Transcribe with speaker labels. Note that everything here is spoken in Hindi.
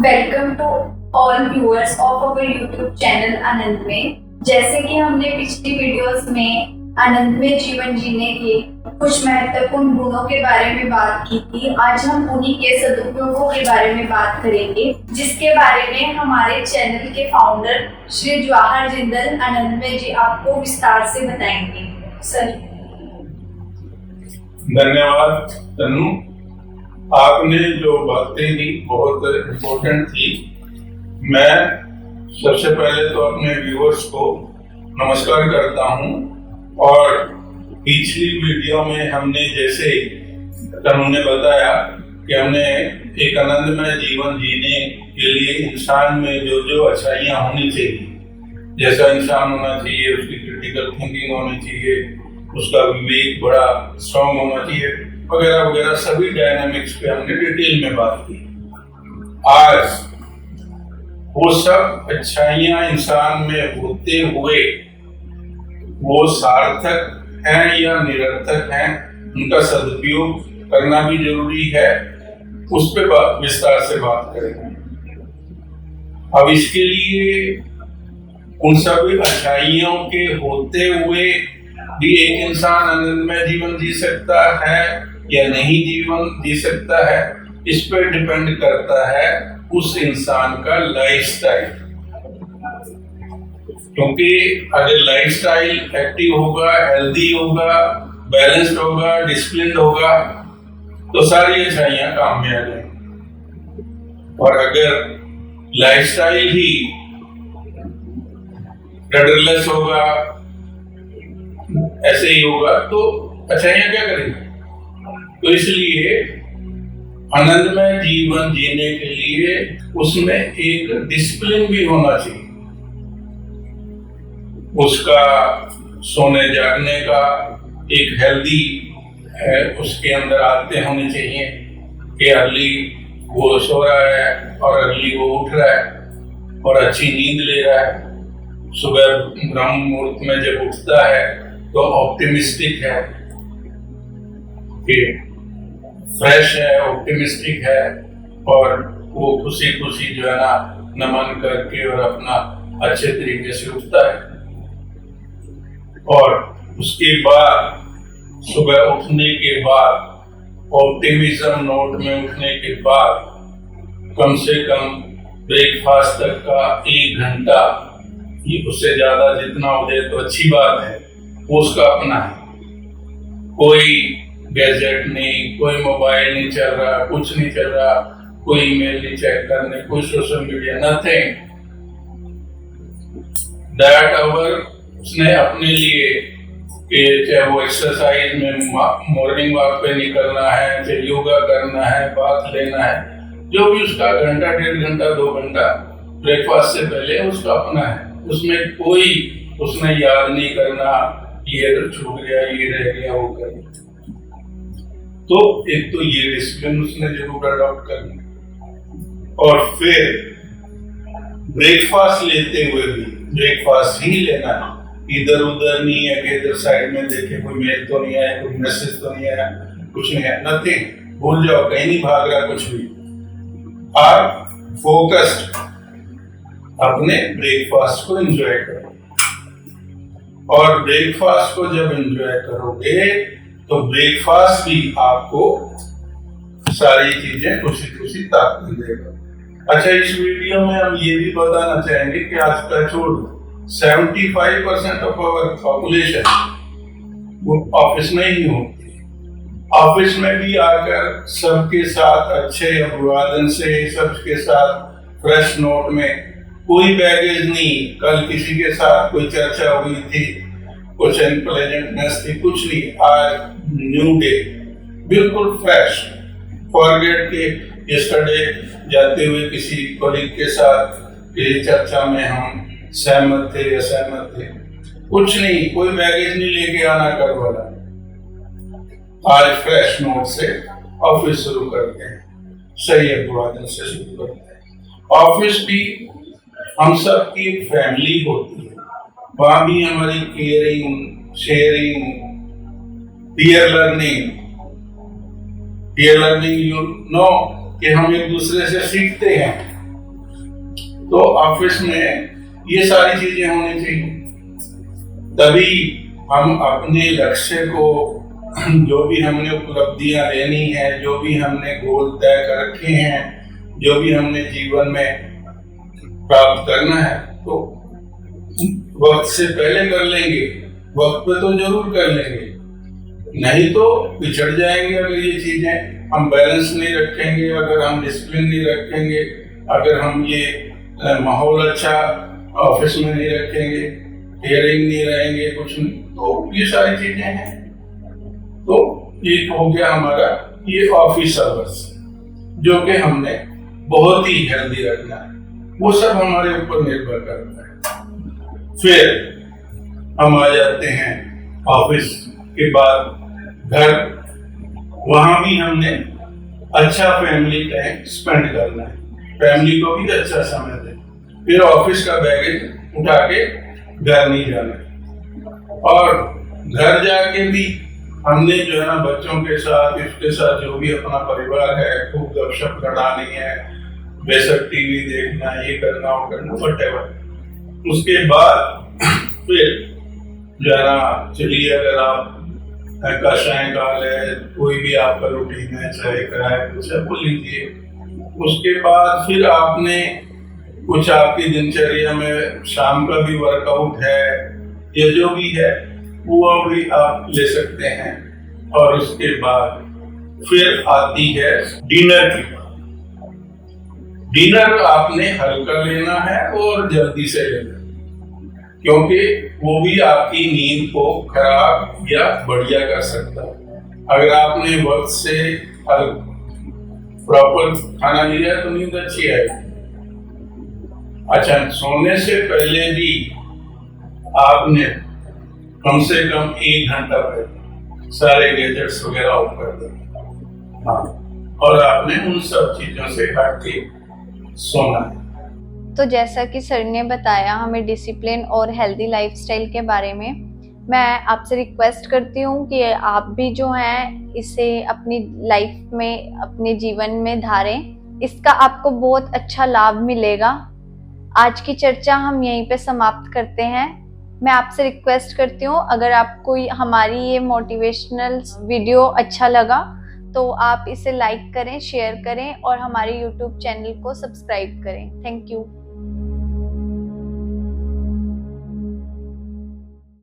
Speaker 1: Welcome to all viewers of our YouTube channel Anand में। जैसे कि हमने पिछली वीडियोस में आनंद में जीवन जीने के कुछ महत्वपूर्ण गुणों के बारे में बात की थी, आज हम उन्हीं के सदुपयोगों के बारे में बात करेंगे, जिसके बारे में हमारे चैनल के फाउंडर श्री जवाहर जिंदल आनंद में जी आपको विस्तार से बताएंगे। सर,
Speaker 2: धन्यवाद तनु। आपने जो बातें की बहुत इम्पोर्टेंट थी। मैं सबसे पहले तो अपने व्यूअर्स को नमस्कार करता हूं। और पिछली वीडियो में हमने जैसे तनु ने बताया कि हमने एक आनंदमय जीवन जीने के लिए इंसान में जो जो अच्छाइयाँ होनी चाहिए, जैसा इंसान होना चाहिए, उसकी क्रिटिकल थिंकिंग होनी चाहिए, उसका विवेक बड़ा स्ट्रॉन्ग होना चाहिए, वगैरह वगैरह सभी डायनामिक्स पे हमने डिटेल में बात की। आज वो सब अच्छाइयाँ इंसान में होते हुए वो सार्थक हैं या निरर्थक हैं, उनका सदुपयोग करना भी जरूरी है। उस पे विस्तार से बात करेंगे। अब इसके लिए उन सभी अच्छाइयों के होते हुए भी एक इंसान आनंदमय जीवन जी सकता है या नहीं जीवन जी सकता है, इस पर डिपेंड करता है उस इंसान का लाइफस्टाइल। क्योंकि अगर लाइफस्टाइल एक्टिव होगा, हेल्दी होगा, बैलेंस्ड होगा, डिसिप्लिन्ड होगा, तो सारी अच्छाइयां काम में आ जाएंगी। और अगर लाइफस्टाइल ही रडरलेस होगा, ऐसे ही होगा, तो अच्छाइयां क्या करेंगे? तो इसलिए आनंदमय जीवन जीने के लिए उसमें एक डिसिप्लिन भी होना चाहिए। उसका सोने जागने का एक हेल्दी उसके अंदर आदतें होनी चाहिए कि अर्ली वो सो रहा है और अर्ली वो उठ रहा है और अच्छी नींद ले रहा है। सुबह ब्रह्म मुहूर्त में जब उठता है तो ऑप्टिमिस्टिक है, फ्रेश है, ऑप्टिमिस्टिक है, और वो खुशी खुशी जो है ना नमन करके और अपना अच्छे तरीके से उठता है। और उसके बाद सुबह उठने के बाद ऑप्टिमिज्म नोट में उठने के बाद कम से कम ब्रेकफास्ट तक का 1 घंटा, ये उससे ज्यादा जितना हो जाए तो अच्छी बात है, वो उसका अपना है। कोई गैजेट नहीं, कोई मोबाइल नहीं चल रहा, कुछ नहीं चल रहा, कोई ईमेल नहीं चेक करने, कोई social media, nothing. That hour उसने अपने लिए, कि चाहे वो एक्सरसाइज में मॉर्निंग वॉक पे निकलना है, चाहे योगा करना है, बाथ लेना है, जो भी उसका घंटा, 1.5 घंटा, 2 घंटा ब्रेकफास्ट से पहले उसका अपना है। उसमें कोई उसने याद नहीं करना, ये छूट गया, ये रह गया, वो कर गया। तो एक तो ये डिसिप्लिन उसने जरूर अडॉप्ट करना। और फिर ब्रेकफास्ट लेते हुए भी ब्रेकफास्ट ही लेना है, इधर उधर नहीं है कि इधर साइड में देखे कोई मेल तो नहीं आया, कोई मैसेज तो नहीं आया, कुछ नहीं है, नथिंग। भूल जाओ, कहीं नहीं भाग रहा कुछ भी। आप फोकस्ड अपने ब्रेकफास्ट को एंजॉय करो। और ब्रेकफास्ट को जब एंजॉय करोगे तो ब्रेकफास्ट भी आपको सारी चीजें खुशी खुशी ताकत देगा। अच्छा, इस वीडियो में हम ये भी बताना चाहेंगे कि आज का छोड़ 75% ऑफ आवर पॉपुलेशन वो ऑफिस में ही होती है। ऑफिस में भी आकर सबके साथ अच्छे अभिवादन से, सबके साथ फ्रेश नोट में, कोई बैगेज नहीं। कल किसी के साथ कोई चर्चा हुई थी, कुछ अनप्लेजेंटनेस थी, कुछ नहीं। आज न्यू डे, बिल्कुल फ्रेश। फॉरगेट के यस्टरडे जाते हुए किसी कलीग के साथ किसी चर्चा में हम सहमत थे या सहमत थे, कुछ नहीं, कोई बैगेज नहीं लेके आना कर वाला। आज फ्रेश नोट से ऑफिस शुरू करते हैं, सही अभिवादन से शुरू करते हैं। ऑफिस भी हम सब की एक फैमिली होती है, वहां भी हमारी caring, sharing, peer learning you know कि हम एक दूसरे से सीखते हैं। तो ऑफिस में ये सारी चीजें होनी चाहिए, तभी हम अपने लक्ष्य को, जो भी हमने उपलब्धियां लेनी है, जो भी हमने गोल तय कर रखे हैं, जो भी हमने जीवन में प्राप्त करना है, तो वक्त से पहले कर लेंगे, वक्त पे तो जरूर कर लेंगे, नहीं तो पिछड़ जाएंगे। अगर ये चीजें हम बैलेंस नहीं रखेंगे, अगर हम डिसिप्लिन नहीं रखेंगे, अगर हम ये माहौल अच्छा ऑफिस में नहीं रखेंगे, केयरिंग नहीं रहेंगे, कुछ नहीं, तो ये सारी चीजें हैं। तो ये हो गया हमारा ये ऑफिस आवर्स, जो कि हमने बहुत ही हेल्दी रखना है, वो सब हमारे ऊपर निर्भर करता है। फिर हम आ जाते हैं ऑफिस के बाद घर, वहां भी हमने अच्छा फैमिली टाइम स्पेंड करना है, फैमिली को भी अच्छा समय दें। फिर ऑफिस का बैगेज उठा के घर नहीं जाना, और घर जाके भी हमने जो है ना बच्चों के साथ, इसके साथ जो भी अपना परिवार है, खूब गपशप लड़ानी है, बेशक टीवी देखना, ये करना वो करना, व्हाटएवर। उसके बाद फिर जो है ना, चलिए अगर आप का सायंकाल है, कोई भी आपका रूटीन है, चाहे कराए कुछ है वो लीजिए। उसके बाद फिर आपने कुछ आपकी दिनचर्या में शाम का भी वर्कआउट है या जो भी है वो भी आप ले सकते हैं। और उसके बाद फिर आती है डिनर की बात। डिनर आपने हल्का लेना है और जल्दी से लेना है, क्योंकि वो भी आपकी नींद को खराब या बढ़िया कर सकता है। अगर आपने वक्त से प्रॉपर खाना लिया तो नींद अच्छी आएगी। अच्छा, सोने से पहले भी आपने कम से कम 1 घंटा पहले सारे गैजेट्स वगैरह ऑफ कर देना। हाँ, और आपने उन सब चीजों से हट के सोना है।
Speaker 3: तो जैसा कि सर ने बताया हमें डिसिप्लिन और हेल्दी लाइफस्टाइल के बारे में, मैं आपसे रिक्वेस्ट करती हूँ कि आप भी जो हैं इसे अपनी लाइफ में, अपने जीवन में धारें। इसका आपको बहुत अच्छा लाभ मिलेगा। आज की चर्चा हम यहीं पे समाप्त करते हैं। मैं आपसे रिक्वेस्ट करती हूँ, अगर आपको हमारी ये मोटिवेशनल वीडियो अच्छा लगा तो आप इसे लाइक करें, शेयर करें और हमारे YouTube चैनल को सब्सक्राइब करें। Thank you.